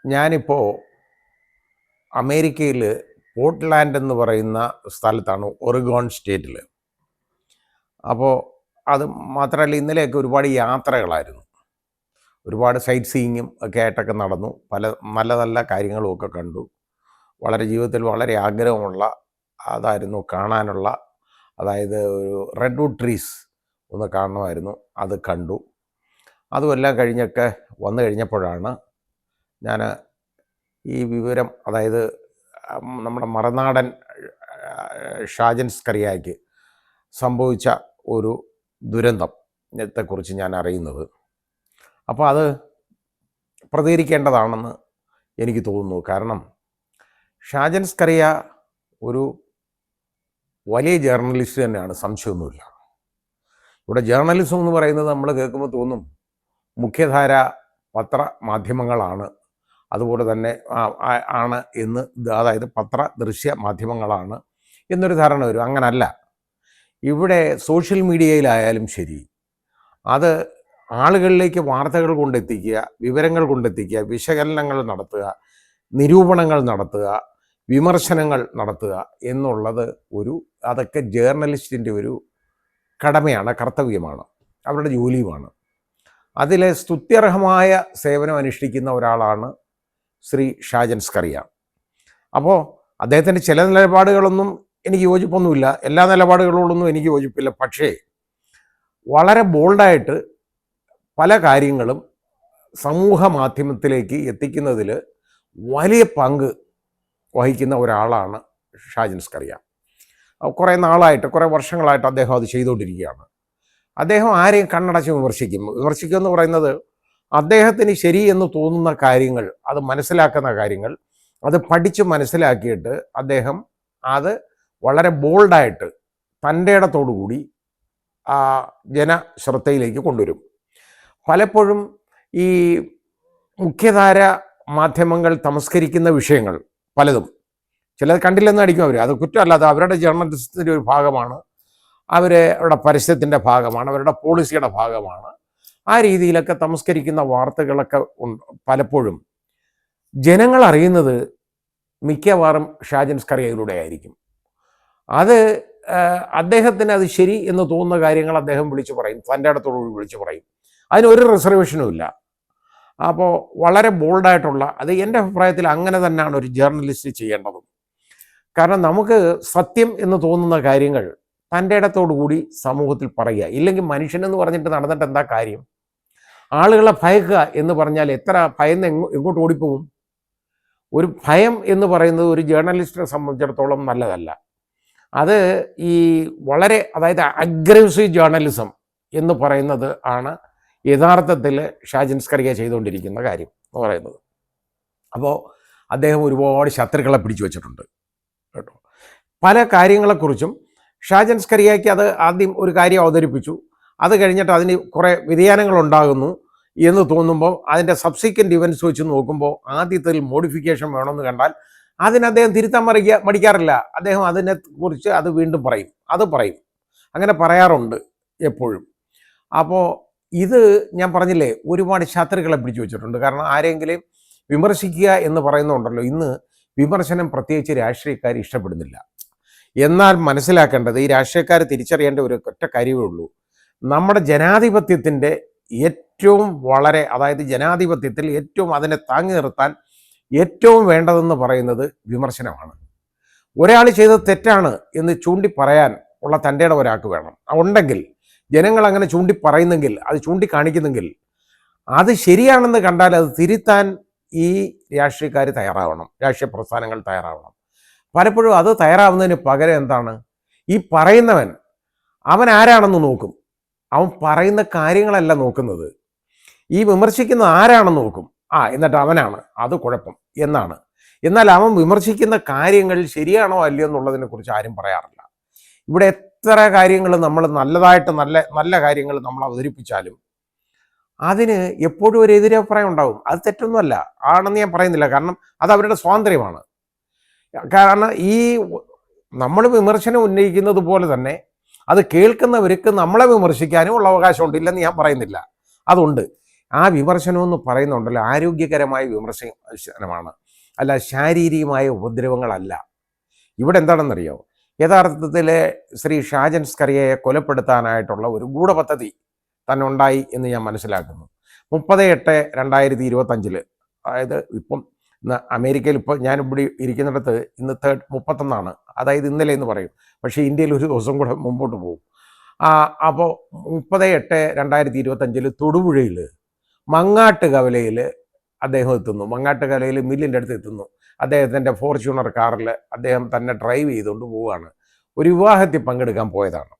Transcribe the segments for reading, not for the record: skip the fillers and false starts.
ഞാനിപ്പോൾ അമേരിക്കയിൽ പോർട്ട്ലാൻഡ് എന്ന് പറയുന്ന സ്ഥലത്താണ്, ഒറിഗോൺ സ്റ്റേറ്റിൽ. അപ്പോൾ അത് മാത്രമല്ല, ഇന്നലെയൊക്കെ ഒരുപാട് യാത്രകളായിരുന്നു. ഒരുപാട് സൈറ്റ് സീയിങ്ങും ഒക്കെ ആയിട്ടൊക്കെ നടന്നു. പല നല്ല നല്ല കാര്യങ്ങളും ഒക്കെ കണ്ടു. ജീവിതത്തിൽ വളരെ ആഗ്രഹമുള്ള അതായിരുന്നു കാണാനുള്ള, അതായത് ഒരു റെഡ്വുഡ് ട്രീസ് ഒന്ന് കാണണമായിരുന്നു. അത് കണ്ടു. അതുമെല്ലാം കഴിഞ്ഞൊക്കെ വന്നു കഴിഞ്ഞപ്പോഴാണ് ഞാൻ ഈ വിവരം, അതായത് നമ്മുടെ മറുനാടൻ ഷാജൻ സ്കറിയയ്ക്ക് സംഭവിച്ച ഒരു ദുരന്തത്തെക്കുറിച്ച് ഞാൻ അറിയുന്നത്. അപ്പോൾ അത് പ്രതികരിക്കേണ്ടതാണെന്ന് എനിക്ക് തോന്നുന്നു. കാരണം ഷാജൻ സ്കറിയ ഒരു വലിയ ജേർണലിസ്റ്റ് തന്നെയാണ്, സംശയമൊന്നുമില്ല. ഇവിടെ ജേർണലിസം എന്ന് പറയുന്നത് നമ്മൾ കേൾക്കുമ്പോൾ തോന്നും മുഖ്യധാര പത്രമാധ്യമങ്ങളാണ്, അതുപോലെ തന്നെ ആണ് എന്ന്, അതായത് പത്ര ദൃശ്യ മാധ്യമങ്ങളാണ് എന്നൊരു ധാരണ വരും. അങ്ങനല്ല. ഇവിടെ സോഷ്യൽ മീഡിയയിലായാലും ശരി, അത് ആളുകളിലേക്ക് വാർത്തകൾ കൊണ്ടെത്തിക്കുക, വിവരങ്ങൾ കൊണ്ടെത്തിക്കുക, വിശകലനങ്ങൾ നടത്തുക, നിരൂപണങ്ങൾ നടത്തുക, വിമർശനങ്ങൾ നടത്തുക എന്നുള്ളത് അതൊക്കെ ജേർണലിസ്റ്റിൻ്റെ ഒരു കടമയാണ്, കർത്തവ്യമാണ്, അവരുടെ ജോലിയുമാണ്. അതിലെ സ്തുത്യർഹമായ സേവനം അനുഷ്ഠിക്കുന്ന ഒരാളാണ് ശ്രീ ഷാജൻ സ്കറിയ. അപ്പോൾ അദ്ദേഹത്തിൻ്റെ ചില നിലപാടുകളൊന്നും എനിക്ക് യോജിപ്പൊന്നുമില്ല, എല്ലാ നിലപാടുകളോടൊന്നും എനിക്ക് യോജിപ്പില്ല. പക്ഷേ വളരെ ബോൾഡായിട്ട് പല കാര്യങ്ങളും സമൂഹ മാധ്യമത്തിലേക്ക് എത്തിക്കുന്നതിൽ വലിയ പങ്ക് വഹിക്കുന്ന ഒരാളാണ് ഷാജൻ സ്കറിയ. കുറേ നാളായിട്ട്, കുറേ വർഷങ്ങളായിട്ട് അദ്ദേഹം അത് ചെയ്തുകൊണ്ടിരിക്കുകയാണ്. അദ്ദേഹം ആരെയും കണ്ണടച്ച് വിമർശിക്കുമെന്ന് പറയുന്നത്, അദ്ദേഹത്തിന് ശരി എന്ന് തോന്നുന്ന കാര്യങ്ങൾ, അത് മനസ്സിലാക്കുന്ന കാര്യങ്ങൾ, അത് പഠിച്ച് മനസ്സിലാക്കിയിട്ട് അദ്ദേഹം അത് വളരെ ബോൾഡായിട്ട് തൻ്റെ ഇടത്തോടു കൂടി ജനശ്രദ്ധയിലേക്ക് കൊണ്ടുവരും. പലപ്പോഴും ഈ മുഖ്യധാര മാധ്യമങ്ങൾ തമസ്കരിക്കുന്ന വിഷയങ്ങൾ പലതും, ചിലത് കണ്ടില്ലെന്ന് അടിക്കും അവർ. അത് കുറ്റമല്ല, അത് അവരുടെ ജേർണലിസത്തിൻ്റെ ഒരു ഭാഗമാണ്, അവരുടെ പരസ്യത്തിൻ്റെ ഭാഗമാണ്, അവരുടെ പോളിസിയുടെ ഭാഗമാണ്. ആ രീതിയിലൊക്കെ തമസ്കരിക്കുന്ന വാർത്തകളൊക്കെ പലപ്പോഴും ജനങ്ങൾ അറിയുന്നത് മിക്കവാറും ഷാജൻ സ്കറിയയിലൂടെ ആയിരിക്കും. അത് അദ്ദേഹത്തിന് അത് ശരി എന്ന് തോന്നുന്ന കാര്യങ്ങൾ അദ്ദേഹം വിളിച്ചു പറയും, തൻ്റെ അടുത്തോട് വിളിച്ചു പറയും. അതിനൊരു റിസർവേഷനും ഇല്ല. അപ്പോൾ വളരെ ബോൾഡായിട്ടുള്ള, അത് എൻ്റെ അഭിപ്രായത്തിൽ അങ്ങനെ തന്നെയാണ് ഒരു ജേർണലിസ്റ്റ് ചെയ്യേണ്ടതും. കാരണം നമുക്ക് സത്യം എന്ന് തോന്നുന്ന കാര്യങ്ങൾ തൻ്റെ ഇടത്തോടു കൂടി സമൂഹത്തിൽ പറയുക. ഇല്ലെങ്കിൽ മനുഷ്യനെന്ന് പറഞ്ഞിട്ട് നടന്നിട്ട് എന്താ കാര്യം? ആളുകളെ ഭയക്കുക എന്ന് പറഞ്ഞാൽ എത്ര ഭയന്ന് എങ്ങോട്ട് ഓടിപ്പോവും? ഒരു ഭയം എന്ന് പറയുന്നത് ഒരു ജേർണലിസ്റ്റിനെ സംബന്ധിച്ചിടത്തോളം നല്ലതല്ല. അത് ഈ വളരെ, അതായത് അഗ്രസീവ് ജേർണലിസം എന്ന് പറയുന്നത് ആണ് യഥാർത്ഥത്തിൽ ഷാജൻ സ്കറിയ ചെയ്തുകൊണ്ടിരിക്കുന്ന കാര്യം എന്ന് പറയുന്നത്. അപ്പോൾ അദ്ദേഹം ഒരുപാട് ശത്രുക്കളെ പിടിച്ചു വച്ചിട്ടുണ്ട് കേട്ടോ. പല കാര്യങ്ങളെക്കുറിച്ചും ഷാജൻ സ്കറിയയ്ക്ക് അത് ആദ്യം ഒരു കാര്യം അവതരിപ്പിച്ചു, അത് കഴിഞ്ഞിട്ട് അതിന് കുറേ വ്യതിയാനങ്ങൾ ഉണ്ടാകുന്നു എന്ന് തോന്നുമ്പോൾ അതിൻ്റെ സബ്സിക്വൻ്റ് ഇവൻറ്റ്സ് വെച്ച് നോക്കുമ്പോൾ ആദ്യത്തിൽ മോഡിഫിക്കേഷൻ വേണമെന്ന് കണ്ടാൽ അതിന് അദ്ദേഹം തിരുത്താൻ മടിക്കാറില്ല. അദ്ദേഹം അതിനെക്കുറിച്ച് അത് വീണ്ടും പറയും, അങ്ങനെ പറയാറുണ്ട് എപ്പോഴും. അപ്പോൾ ഇത് ഞാൻ പറഞ്ഞില്ലേ, ഒരുപാട് ശത്രുക്കളെ പിടിച്ചു വെച്ചിട്ടുണ്ട്. കാരണം ആരെങ്കിലും വിമർശിക്കുക എന്ന് പറയുന്നുണ്ടല്ലോ, ഇന്ന് വിമർശനം പ്രത്യേകിച്ച് രാഷ്ട്രീയക്കാർ ഇഷ്ടപ്പെടുന്നില്ല. എന്നാൽ മനസ്സിലാക്കേണ്ടത്, ഈ രാഷ്ട്രീയക്കാർ തിരിച്ചറിയേണ്ട ഒരു ഒറ്റ കാര്യമേ ഉള്ളൂ. നമ്മുടെ ജനാധിപത്യത്തിൻ്റെ ഏറ്റവും അതായത് ജനാധിപത്യത്തിൽ ഏറ്റവും അതിനെ താങ്ങി നിർത്താൻ ഏറ്റവും വേണ്ടതെന്ന് പറയുന്നത് വിമർശനമാണ്. ഒരാൾ ചെയ്തത് തെറ്റാണ് എന്ന് ചൂണ്ടി പറയാൻ ഉള്ള തൻ്റെ ഇടം ഒരാൾക്ക് വേണം. ഉണ്ടെങ്കിൽ ജനങ്ങൾ അങ്ങനെ ചൂണ്ടി പറയുന്നെങ്കിൽ, അത് ചൂണ്ടിക്കാണിക്കുന്നെങ്കിൽ, അത് ശരിയാണെന്ന് കണ്ടാൽ അത് തിരുത്താൻ ഈ രാഷ്ട്രീയക്കാർ തയ്യാറാവണം, രാഷ്ട്രീയ പ്രസ്ഥാനങ്ങൾ തയ്യാറാവണം. പലപ്പോഴും അത് തയ്യാറാവുന്നതിന് പകരം എന്താണ്, ഈ പറയുന്നവൻ അവൻ ആരാണെന്ന് നോക്കും. അവൻ പറയുന്ന കാര്യങ്ങളല്ല നോക്കുന്നത്, ഈ വിമർശിക്കുന്ന ആരാണെന്ന് നോക്കും. എന്നിട്ട് അവനാണ് അത് കുഴപ്പം എന്നാണ്. എന്നാൽ അവൻ വിമർശിക്കുന്ന കാര്യങ്ങൾ ശരിയാണോ അല്ലയോ എന്നുള്ളതിനെക്കുറിച്ച് ആരും പറയാറില്ല. ഇവിടെ എത്ര കാര്യങ്ങൾ നമ്മൾ നല്ലതായിട്ട് നല്ല കാര്യങ്ങൾ നമ്മൾ അവതരിപ്പിച്ചാലും അതിന് എപ്പോഴും ഒരു എതിരഭിപ്രായം ഉണ്ടാവും. അത് തെറ്റൊന്നുമല്ല, ആണെന്ന് ഞാൻ പറയുന്നില്ല. കാരണം അത് അവരുടെ സ്വാതന്ത്ര്യമാണ്. കാരണം ഈ നമ്മൾ വിമർശനം ഉന്നയിക്കുന്നത് പോലെ തന്നെ അത് കേൾക്കുന്നവർക്ക് നമ്മളെ വിമർശിക്കാനും ഉള്ള അവകാശമുണ്ട്, ഇല്ലെന്ന് ഞാൻ പറയുന്നില്ല, അതുണ്ട്. ആ വിമർശനം എന്ന് പറയുന്നുണ്ടല്ലോ ആരോഗ്യകരമായ വിമർശനമാണ്, അല്ല ശാരീരികമായ ഉപദ്രവങ്ങളല്ല. ഇവിടെ എന്താണെന്നറിയോ, യഥാർത്ഥത്തിൽ ശ്രീ ഷാജൻ സ്കറിയയെ കൊലപ്പെടുത്താനായിട്ടുള്ള ഒരു ഗൂഢപദ്ധതി തന്നെ ഉണ്ടായി എന്ന് ഞാൻ മനസ്സിലാക്കുന്നു. 30/8/2025, അതായത് ഇപ്പം അമേരിക്കയിൽ ഇപ്പോൾ ഞാനിവിടെ ഇരിക്കുന്നിടത്ത് ഇന്ന് 31, അതായത് ഇന്നലെ എന്ന് പറയും, പക്ഷേ ഇന്ത്യയിൽ ഒരു ദിവസം കൂടെ മുമ്പോട്ട് പോകും. അപ്പോൾ 30/8/2025 തൊടുപുഴയിൽ മങ്ങാട്ട് കവലയിൽ അദ്ദേഹം എത്തുന്നു. മങ്ങാട്ട് കവലയിൽ മില്ലിൻ്റെ അടുത്ത് എത്തുന്നു. അദ്ദേഹത്തിൻ്റെ ഫോർച്യൂണർ കാറിൽ അദ്ദേഹം തന്നെ ഡ്രൈവ് ചെയ്തുകൊണ്ട് പോവുകയാണ്. ഒരു വിവാഹത്തിൽ പങ്കെടുക്കാൻ പോയതാണ്.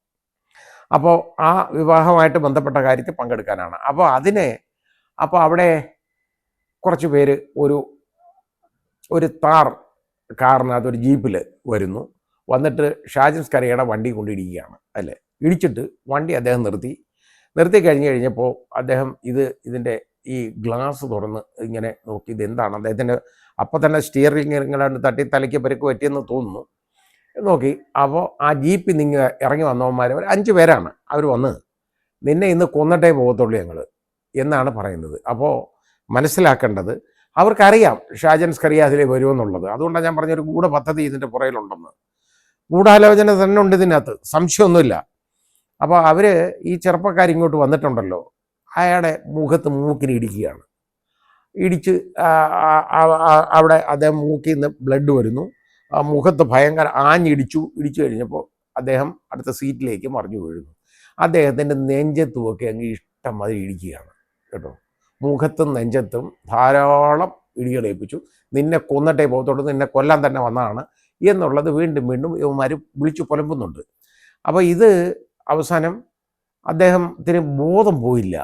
അപ്പോൾ ആ വിവാഹമായിട്ട് ബന്ധപ്പെട്ട കാര്യത്തിൽ പങ്കെടുക്കാനാണ്. അപ്പോൾ അവിടെ കുറച്ച് പേര് ഒരു താർ കാറിനകത്ത് ഒരു ജീപ്പിൽ വരുന്നു. വന്നിട്ട് ഷാജൻ സ്കറിയയുടെ വണ്ടി കൊണ്ടിടിക്കുകയാണ്. അല്ലേ, ഇടിച്ചിട്ട് വണ്ടി അദ്ദേഹം നിർത്തി കഴിഞ്ഞപ്പോൾ അദ്ദേഹം ഇതിൻ്റെ ഈ ഗ്ലാസ് തുറന്ന് ഇങ്ങനെ നോക്കി, ഇതെന്താണ് അദ്ദേഹത്തിൻ്റെ അപ്പം തന്നെ സ്റ്റിയറിംഗ് ഇങ്ങനെ തട്ടി തലയ്ക്ക് പരിക്ക് പറ്റിയെന്ന് തോന്നുന്നു. നോക്കി, അപ്പോൾ ആ ജീപ്പിൽ നിങ്ങൾ ഇറങ്ങി വന്നവന്മാർ 5 പേരാണ്. അവർ വന്ന് നിന്നെ ഇന്ന് കൊന്നിട്ടേ പോകത്തുള്ളൂ ഞങ്ങൾ എന്നാണ് പറയുന്നത്. അപ്പോൾ മനസ്സിലാക്കേണ്ടത്, അവർക്കറിയാം ഷാജൻ സ്കറിയ അതിലേ വരുമെന്നുള്ളത്. അതുകൊണ്ടാണ് ഞാൻ പറഞ്ഞൊരു ഗൂഢപദ്ധതി ഇതിൻ്റെ പുറയിലുണ്ടെന്ന്. ഗൂഢാലോചന തന്നെ ഉണ്ട് ഇതിനകത്ത്, സംശയമൊന്നുമില്ല. അപ്പോൾ അവർ ഈ ചെറുപ്പക്കാർ ഇങ്ങോട്ട് വന്നിട്ടുണ്ടല്ലോ, അയാളുടെ മുഖത്ത് മൂക്കിന് ഇടിക്കുകയാണ്. ഇടിച്ച് അവിടെ അദ്ദേഹം മൂക്കിൽ നിന്ന് ബ്ലഡ് വരുന്നു. മുഖത്ത് ഭയങ്കര ഇടിച്ചു കഴിഞ്ഞപ്പോൾ അദ്ദേഹം അടുത്ത സീറ്റിലേക്ക് മറിഞ്ഞു വീഴുന്നു. അദ്ദേഹത്തിൻ്റെ നെഞ്ചത്തുമൊക്കെ അങ്ങ് ഇഷ്ടംമാതിരി ഇടിക്കുകയാണ് കേട്ടോ. മുഖത്തും നെഞ്ചത്തും ധാരാളം ഇടികളേൽപ്പിച്ചു. നിന്നെ കൊന്നിട്ടേ പോകത്തോട്ട്, നിന്നെ കൊല്ലാൻ തന്നെ വന്നതാണ് എന്നുള്ളത് വീണ്ടും ഇവന്മാർ വിളിച്ചു പുലമ്പുന്നുണ്ട്. അപ്പോൾ ഇത് അവസാനം അദ്ദേഹത്തിന് ബോധം പോയില്ല.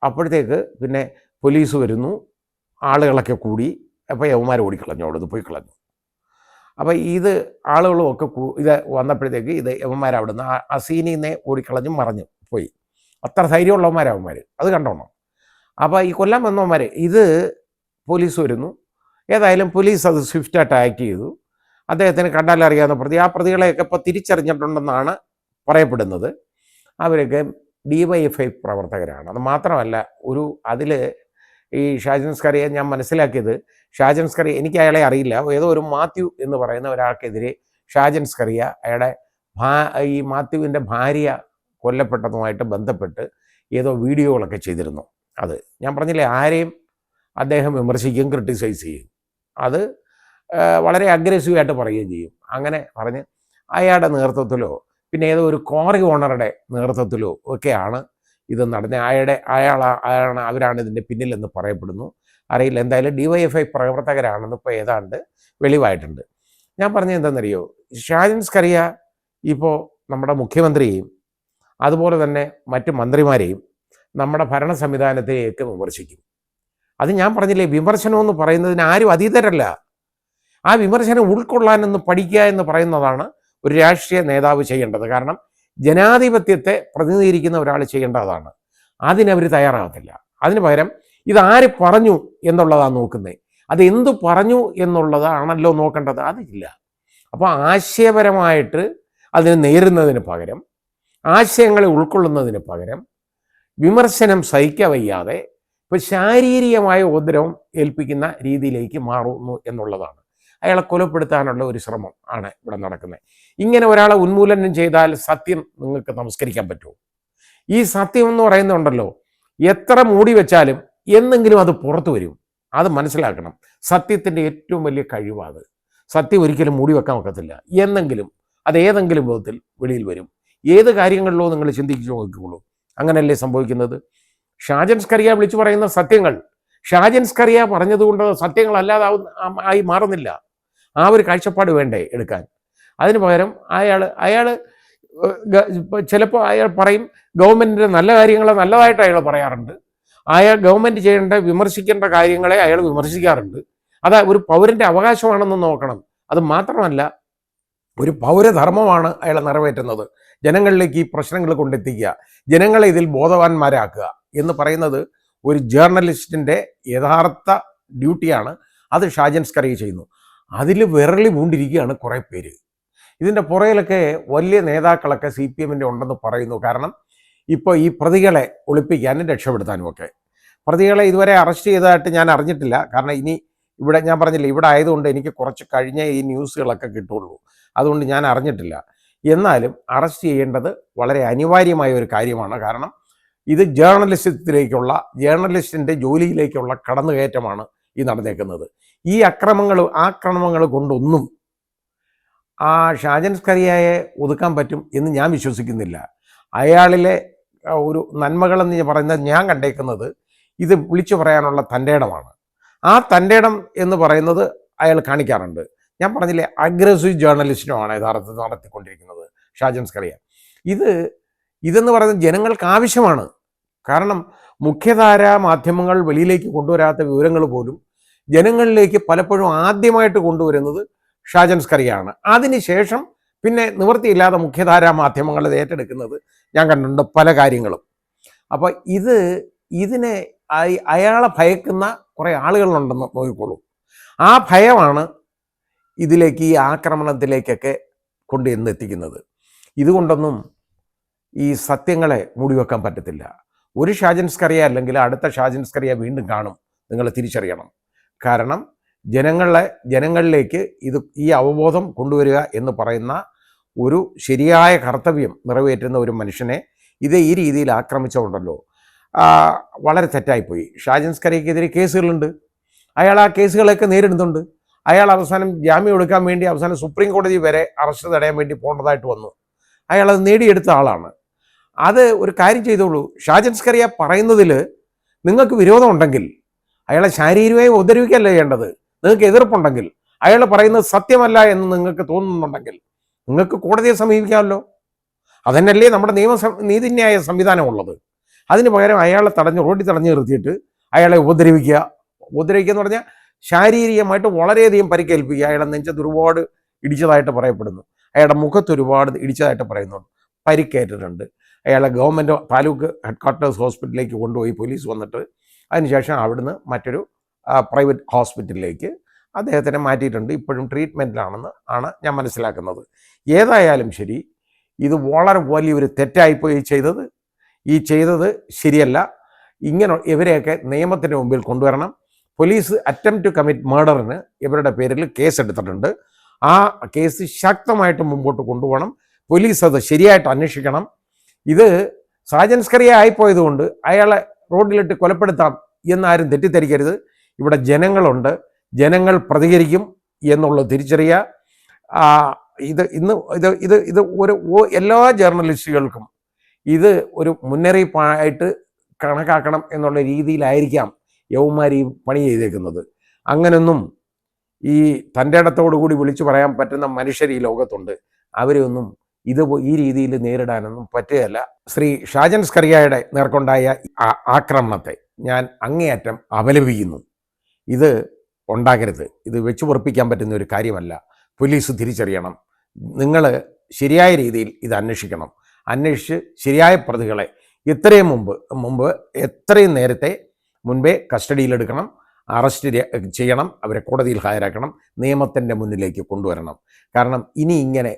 അപ്പോഴത്തേക്ക് പിന്നെ പോലീസ് വരുന്നു, ആളുകളൊക്കെ കൂടി. അപ്പോൾ യവന്മാർ ഓടിക്കളഞ്ഞു, അവിടുന്ന് പോയി കളഞ്ഞു. അപ്പോൾ ഇത് ആളുകളും ഒക്കെ ഇത് വന്നപ്പോഴത്തേക്ക് ഇത് യവന്മാർ അവിടുന്ന് ആ സീനിൽ നിന്ന് ഓടിക്കളഞ്ഞു മറഞ്ഞു പോയി. അത്ര ധൈര്യമുള്ളവന്മാരവന്മാർ, അത് കണ്ടോണം. അപ്പോൾ ഈ കൊല്ലാൻ വന്നവന്മാർ ഇത് പോലീസ് വരുന്നു. ഏതായാലും പോലീസ് അത് സ്വിഫ്റ്റായിട്ട് ആക്ട് ചെയ്തു. അദ്ദേഹത്തിന് കണ്ടാലറിയാവുന്ന ആ പ്രതികളെയൊക്കെ ഇപ്പോൾ തിരിച്ചറിഞ്ഞിട്ടുണ്ടെന്നാണ് പറയപ്പെടുന്നത്. അവരൊക്കെ DYFI പ്രവർത്തകരാണ്. അത് മാത്രമല്ല, അതിൽ ഈ ഷാജൻ സ്കറിയ ഞാൻ മനസ്സിലാക്കിയത്, ഷാജൻ സ്കറിയ, എനിക്ക് അയാളെ അറിയില്ല, ഏതോ ഒരു മാത്യു എന്ന് പറയുന്ന ഒരാൾക്കെതിരെ ഷാജൻ സ്കറിയ ഈ മാത്യുവിൻ്റെ ഭാര്യ കൊല്ലപ്പെട്ടതുമായിട്ട് ബന്ധപ്പെട്ട് ഏതോ വീഡിയോകളൊക്കെ ചെയ്തിരുന്നു. അത് ഞാൻ പറഞ്ഞില്ലേ, ആരെയും അദ്ദേഹം വിമർശിക്കുകയും ക്രിട്ടിസൈസ് ചെയ്യും. അത് വളരെ അഗ്രസീവായിട്ട് പറയുകയും ചെയ്യും. അങ്ങനെ പറഞ്ഞ് അയാളുടെ നേതൃത്വത്തിലോ പിന്നെ ഏതോ ഒരു ക്വാറി ഓണറുടെ നേതൃത്വത്തിലോ ഒക്കെയാണ് ഇത് നടന്നത്. അവരാണ് ഇതിൻ്റെ പിന്നിലെന്ന് പറയപ്പെടുന്നു. അറിയില്ല, എന്തായാലും DYFI പ്രവർത്തകരാണെന്ന് ഇപ്പോൾ ഏതാണ്ട് വെളിവായിട്ടുണ്ട്. ഞാൻ പറഞ്ഞത് എന്താണെന്നറിയോ, ഷാജൻ സ്കറിയ ഇപ്പോൾ നമ്മുടെ മുഖ്യമന്ത്രിയെയും അതുപോലെ തന്നെ മറ്റ് മന്ത്രിമാരെയും നമ്മുടെ ഭരണ സംവിധാനത്തെയൊക്കെ വിമർശിക്കും. അത് ഞാൻ പറഞ്ഞില്ലേ, വിമർശനമെന്ന് പറയുന്നതിന് ആരും അതീതരല്ല. ആ വിമർശനം ഉൾക്കൊള്ളാനെന്ന് പഠിക്കുക എന്ന് പറയുന്നതാണ് ഒരു രാഷ്ട്രീയ നേതാവ് ചെയ്യേണ്ടത്. കാരണം ജനാധിപത്യത്തെ പ്രതിനിധീകരിക്കുന്ന ഒരാൾ ചെയ്യേണ്ടതാണ്. അതിനവർ തയ്യാറാകത്തില്ല. അതിന് പകരം ഇതാര് പറഞ്ഞു എന്നുള്ളതാണ് നോക്കുന്നത്. അത് എന്തു പറഞ്ഞു എന്നുള്ളതാണല്ലോ നോക്കേണ്ടത്, അതില്ല. അപ്പോൾ ആശയപരമായിട്ട് അതിനെ നേരുന്നതിന് പകരം, ആശയങ്ങളെ ഉൾക്കൊള്ളുന്നതിന് പകരം വിമർശനം സഹിക്കവയ്യാതെ ഇപ്പോൾ ശാരീരികമായ ഉപദ്രവം ഏൽപ്പിക്കുന്ന രീതിയിലേക്ക് മാറുന്നു എന്നുള്ളതാണ്. അയാളെ കൊലപ്പെടുത്താനുള്ള ഒരു ശ്രമം ആണ് ഇവിടെ നടക്കുന്നത്. ഇങ്ങനെ ഒരാളെ ഉന്മൂലനം ചെയ്താൽ സത്യം നിങ്ങൾക്ക് നമസ്കരിക്കാൻ പറ്റുമോ? ഈ സത്യം എന്ന് പറയുന്നുണ്ടല്ലോ, എത്ര മൂടി വെച്ചാലും എന്നെങ്കിലും അത് പുറത്തു വരും. അത് മനസ്സിലാക്കണം. സത്യത്തിൻ്റെ ഏറ്റവും വലിയ കഴിവാണ്. സത്യം ഒരിക്കലും മൂടി വെക്കാൻ ഒക്കത്തില്ല. എന്നെങ്കിലും അത് ഏതെങ്കിലും വിധത്തിൽ വെളിയിൽ വരും. ഏത് കാര്യങ്ങളിലോ നിങ്ങൾ ചിന്തിച്ചു നോക്കിക്കോളൂ. അങ്ങനെയല്ലേ സംഭവിക്കുന്നത്? ഷാജൻ സ്കറിയ വിളിച്ചു പറയുന്ന സത്യങ്ങൾ ഷാജൻ സ്കറിയ പറഞ്ഞതുകൊണ്ട് സത്യങ്ങളല്ലാതെ ആയി മാറുന്നില്ല. ആ ഒരു കാഴ്ചപ്പാട് വേണ്ടേ എടുക്കാൻ? അതിന് പകരം അയാൾ ചിലപ്പോൾ അയാൾ പറയും ഗവൺമെൻറ്റിൻ്റെ നല്ല കാര്യങ്ങൾ നല്ലതായിട്ട് അയാൾ പറയാറുണ്ട്. ഗവൺമെൻറ് വിമർശിക്കേണ്ട കാര്യങ്ങളെ അയാൾ വിമർശിക്കാറുണ്ട്. അത് ഒരു പൗരൻ്റെ അവകാശമാണെന്ന് നോക്കണം. അത് മാത്രമല്ല, ഒരു പൗരധർമ്മമാണ് അയാൾ നിറവേറ്റുന്നത്. ജനങ്ങളിലേക്ക് ഈ പ്രശ്നങ്ങൾ കൊണ്ടെത്തിക്കുക, ജനങ്ങളെ ഇതിൽ ബോധവാന്മാരാക്കുക എന്ന് പറയുന്നത് ഒരു ജേർണലിസ്റ്റിൻ്റെ യഥാർത്ഥ ഡ്യൂട്ടിയാണ്. അത് ഷാജൻ സ്കറിയ ചെയ്യുന്നു. അതിൽ വിരളി പൂണ്ടിരിക്കുകയാണ് കുറേ പേര്. ഇതിൻ്റെ പുറകിലൊക്കെ വലിയ നേതാക്കളൊക്കെ CPM ഉണ്ടെന്ന് പറയുന്നു. കാരണം ഇപ്പോൾ ഈ പ്രതികളെ ഒളിപ്പിക്കാനും രക്ഷപ്പെടുത്താനും ഒക്കെ പ്രതികളെ ഇതുവരെ അറസ്റ്റ് ചെയ്തതായിട്ട് ഞാൻ അറിഞ്ഞിട്ടില്ല. കാരണം ഇനി ഇവിടെ ഞാൻ പറഞ്ഞില്ലേ, ഇവിടെ ആയതുകൊണ്ട് എനിക്ക് കുറച്ച് കഴിഞ്ഞേ ഈ ന്യൂസുകളൊക്കെ കിട്ടുള്ളൂ. അതുകൊണ്ട് ഞാൻ അറിഞ്ഞിട്ടില്ല. എന്നാലും അറസ്റ്റ് ചെയ്യേണ്ടത് വളരെ അനിവാര്യമായ ഒരു കാര്യമാണ്. കാരണം ഇത് ജേർണലിസ്റ്റിൻ്റെ ജോലിയിലേക്കുള്ള കടന്നുകയറ്റമാണ് ഈ നടന്നേക്കുന്നത്. ഈ ആക്രമണങ്ങൾ കൊണ്ടൊന്നും ആ ഷാജൻ സ്കറിയയെ ഒതുക്കാൻ പറ്റും എന്ന് ഞാൻ വിശ്വസിക്കുന്നില്ല. അയാളിലെ ഒരു നന്മകളെന്ന് പറയുന്നത് ഞാൻ കണ്ടേക്കുന്നത് ഇത് വിളിച്ചു പറയാനുള്ള തൻ്റെ ഇടമാണ്. ആ തൻ്റെ ഇടം എന്ന് പറയുന്നത് അയാൾ കാണിക്കാറുണ്ട്. ഞാൻ പറഞ്ഞില്ലേ, അഗ്രസീവ് ജേർണലിസ്റ്റുമാണ് യഥാർത്ഥത്തിൽ നടത്തിക്കൊണ്ടിരിക്കുന്നത് ഷാജൻ സ്കറിയ. ഇതെന്ന് പറയുന്നത് ജനങ്ങൾക്ക് ആവശ്യമാണ്. കാരണം മുഖ്യധാരാ മാധ്യമങ്ങൾ വെളിയിലേക്ക് കൊണ്ടുവരാത്ത വിവരങ്ങൾ പോലും ജനങ്ങളിലേക്ക് പലപ്പോഴും ആദ്യമായിട്ട് കൊണ്ടുവരുന്നത് ഷാജൻ സ്കറിയാണ്. അതിനുശേഷം പിന്നെ നിവൃത്തിയില്ലാതെ മുഖ്യധാരാ മാധ്യമങ്ങൾ ഏറ്റെടുക്കുന്നത് ഞാൻ കണ്ടിട്ടുണ്ട് പല കാര്യങ്ങളും. അപ്പോൾ ഇതിനെ അയാളെ ഭയക്കുന്ന കുറേ ആളുകളുണ്ടെന്ന് നോക്കിക്കോളൂ. ആ ഭയമാണ് ഈ ആക്രമണത്തിലേക്കൊക്കെ കൊണ്ടുവന്നെത്തിക്കുന്നത്. ഇതുകൊണ്ടൊന്നും ഈ സത്യങ്ങളെ മൂടിവെക്കാൻ പറ്റത്തില്ല. ഒരു ഷാജൻ സ്കറിയ അല്ലെങ്കിൽ അടുത്ത ഷാജൻ സ്കറിയ വീണ്ടും കാണും, നിങ്ങൾ തിരിച്ചറിയണം. കാരണം ജനങ്ങളിലേക്ക് ഈ അവബോധം കൊണ്ടുവരിക എന്ന് പറയുന്ന ഒരു ശരിയായ കർത്തവ്യം നിറവേറ്റുന്ന ഒരു മനുഷ്യനെ ഈ രീതിയിൽ ആക്രമിച്ചുകൊണ്ടല്ലോ, വളരെ തെറ്റായിപ്പോയി. ഷാജൻ സ്കറിയക്കെതിരെ കേസുകളുണ്ട്. അയാൾ ആ കേസുകളൊക്കെ നേരിടുന്നുണ്ട്. അയാൾ അവസാനം ജാമ്യം എടുക്കാൻ വേണ്ടി അവസാനം സുപ്രീം കോടതി വരെ അറസ്റ്റ് തടയാൻ വേണ്ടി പോകേണ്ടതായിട്ട് വന്നു. അയാളത് നേടിയെടുത്ത ആളാണ്. അത് ഒരു കാര്യം ചെയ്തോളൂ, ഷാജൻ സ്കറിയ പറയുന്നതിൽ നിങ്ങൾക്ക് വിരോധമുണ്ടെങ്കിൽ അയാളെ ശാരീരികമായി ഉപദ്രവിക്കുകയല്ല ചെയ്യേണ്ടത്. നിങ്ങൾക്ക് എതിർപ്പുണ്ടെങ്കിൽ, അയാൾ പറയുന്നത് സത്യമല്ല എന്ന് നിങ്ങൾക്ക് തോന്നുന്നുണ്ടെങ്കിൽ നിങ്ങൾക്ക് കോടതിയെ സമീപിക്കാമല്ലോ. അതന്നെയല്ലേ നമ്മുടെ നീതിന്യായ സംവിധാനമുള്ളത്. അതിന് പകരം അയാളെ റോഡിൽ തടഞ്ഞു നിർത്തിയിട്ട് അയാളെ ഉപദ്രവിക്കുക എന്ന് പറഞ്ഞാൽ ശാരീരികമായിട്ട് വളരെയധികം പരിക്കേൽപ്പിക്കുക. അയാളെ നെഞ്ചത്ത് ഒരുപാട് ഇടിച്ചതായിട്ട് പറയപ്പെടുന്നു. അയാളുടെ മുഖത്ത് ഒരുപാട് ഇടിച്ചതായിട്ട് പറയുന്നുണ്ട്. പരിക്കേറ്റിട്ടുണ്ട്. അയാളെ ഗവൺമെൻറ് താലൂക്ക് ഹെഡ്ക്വാർട്ടേഴ്സ് ഹോസ്പിറ്റലിലേക്ക് കൊണ്ടുപോയി പോലീസ് വന്നിട്ട് അതിനുശേഷം അവിടുന്ന് മറ്റൊരു പ്രൈവറ്റ് ഹോസ്പിറ്റലിലേക്ക് അദ്ദേഹത്തിനെ മാറ്റിയിട്ടുണ്ട്. ഇപ്പോഴും ട്രീറ്റ്മെൻറ്റിലാണെന്ന് ആണ് ഞാൻ മനസ്സിലാക്കുന്നത്. ഏതായാലും ശരി, ഇത് വളരെ വലിയൊരു തെറ്റായിപ്പോയി ചെയ്തത് ശരിയല്ല. ഇവരെയൊക്കെ നിയമത്തിൻ്റെ മുമ്പിൽ കൊണ്ടുവരണം. പോലീസ് അറ്റംപ്റ്റ് ടു കമ്മിറ്റ് മർഡറിന് ഇവരുടെ പേരിൽ കേസെടുത്തിട്ടുണ്ട്. ആ കേസ് ശക്തമായിട്ട് മുമ്പോട്ട് കൊണ്ടുപോകണം. പോലീസ് അത് ശരിയായിട്ട് അന്വേഷിക്കണം. ഇത് ഷാജൻ സ്കറിയ ആയിപ്പോയതുകൊണ്ട് അയാളെ റോഡിലിട്ട് കൊലപ്പെടുത്താം എന്നാരും തെറ്റിദ്ധരിക്കരുത്. ഇവിടെ ജനങ്ങളുണ്ട്, ജനങ്ങൾ പ്രതികരിക്കും എന്നുള്ളത് തിരിച്ചറിയുക. എല്ലാ ജേർണലിസ്റ്റുകൾക്കും ഇത് ഒരു മുന്നറിയിപ്പായിട്ട് കണക്കാക്കണം എന്നുള്ള രീതിയിലായിരിക്കാം യവന്മാർ ഈ പണി ചെയ്തേക്കുന്നത്. അങ്ങനൊന്നും ഈ തൻ്റെ ഇടത്തോടു കൂടി വിളിച്ചു പറയാൻ പറ്റുന്ന മനുഷ്യർ ഈ ലോകത്തുണ്ട്. അവരെയൊന്നും ഈ രീതിയിൽ നേരിടാനൊന്നും പറ്റുകയല്ല. ശ്രീ ഷാജൻ സ്കറിയയുടെ നേർക്കൊണ്ടായ ആക്രമണത്തെ ഞാൻ അങ്ങേയറ്റം അപലപിക്കുന്നു. ഇത് ഉണ്ടാകരുത്. ഇത് വെച്ചു പൊറപ്പിക്കാൻ പറ്റുന്ന ഒരു കാര്യമല്ല. പോലീസ് തിരിച്ചറിയണം. നിങ്ങൾ ശരിയായ രീതിയിൽ ഇത് അന്വേഷിക്കണം. അന്വേഷിച്ച് ശരിയായ പ്രതികളെ എത്രയും നേരത്തെ മുൻപേ കസ്റ്റഡിയിലെടുക്കണം, അറസ്റ്റ് ചെയ്യണം, അവരെ കോടതിയിൽ ഹാജരാക്കണം, നിയമത്തിൻ്റെ മുന്നിലേക്ക് കൊണ്ടുവരണം. കാരണം ഇനി ഇങ്ങനെ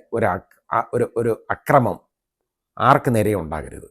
ഒരു അക്രമം ആർക്ക് നേരെ ഉണ്ടാകരുത്.